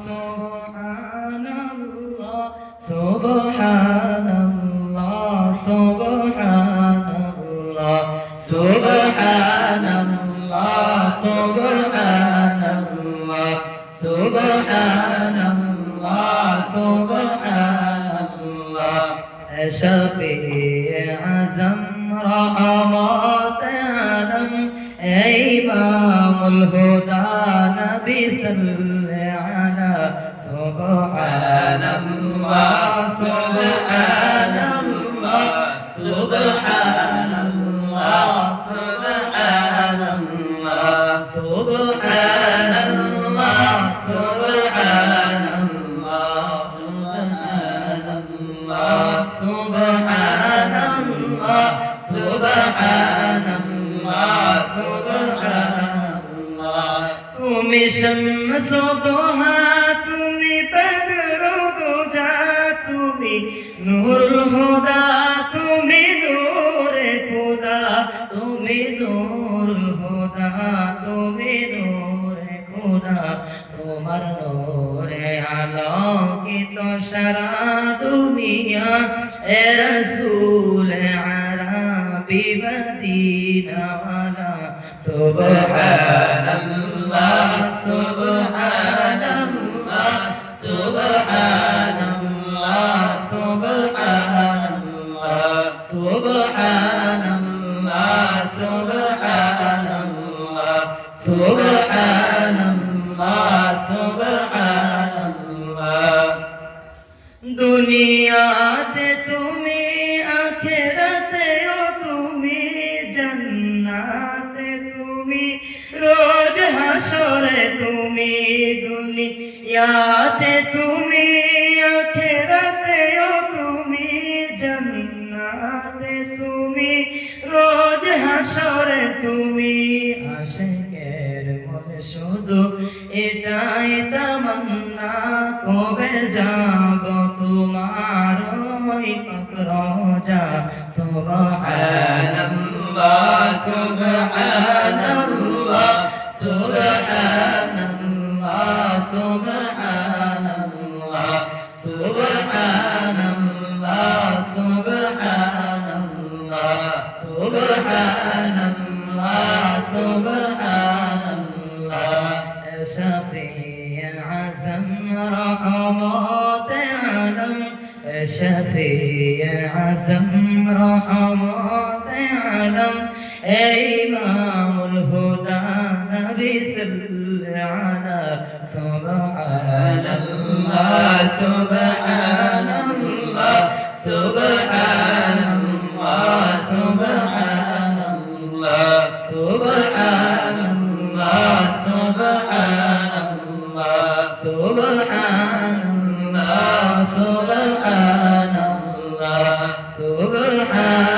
Subhanallah, Subhanallah, Subhanallah, Subhanallah, Subhanallah, Subhanallah. Shafi' Azam Rahmat Alam Imamul Huda Nabi Salli Ala Subhanallah, Subhanallah, Subhanallah, Subhanallah, Subhanallah, Subhanallah, Subhanallah, Subhanallah, Subhanallah, Subhanallah. Tumi shams duha, tumi badr duja, tumi nurul huda, tumi nure khuda, tumi nurul huda, tumi nure khuda. তোমার নূরে আলোকিত সারা দুনিয়া, এ রাসূল আরবি Medina ওয়ালা। সুবহানাল্লাহ, সুবহানাল্লাহ, সুবহানাল্লাহ, সুবহানাল্লাহ, সুবহানাল্লাহ, সুবহানাল্লাহ, সুবহানাল্লাহ, সুবহানাল্লাহ। দুনিয়াতে তুমি, আখিরাতেও তুমি, জান্নাতে তুমি, রোজ হাসরে তুমি। দুনিয়াতে তুমি, আখিরাতেও তুমি, জান্নাতে তুমি, রোজ হাসরে তুমি। আশিকের মনে শুধু এটাই তামান্না, কবে যাব তোমার ওই পাক রওজা। সুবহানাল্লাহ, সুবহানাল্লাহ, সুবহানাল্লাহ, সুবহানাল্লাহ, সুবহানাল্লাহ, সুবহানাল্লাহ, সুবহানাল্লাহ, সুবহানাল্লাহ। শাফি' আযম রহমত আলম, শাফি' আযম রহমত আলম, ইমামুল হুদা নবী সাল্লি আলা। সুবহানাল্লাহ, সুবহানাল্লাহ, সুবহানাল্লাহ, সুবহানাল্লাহ, সুবহানাল্লাহ, সুবহানাল্লাহ, সুবহানাল্লাহ, সুবহানাল্লাহ, সুবহানাল্লাহ।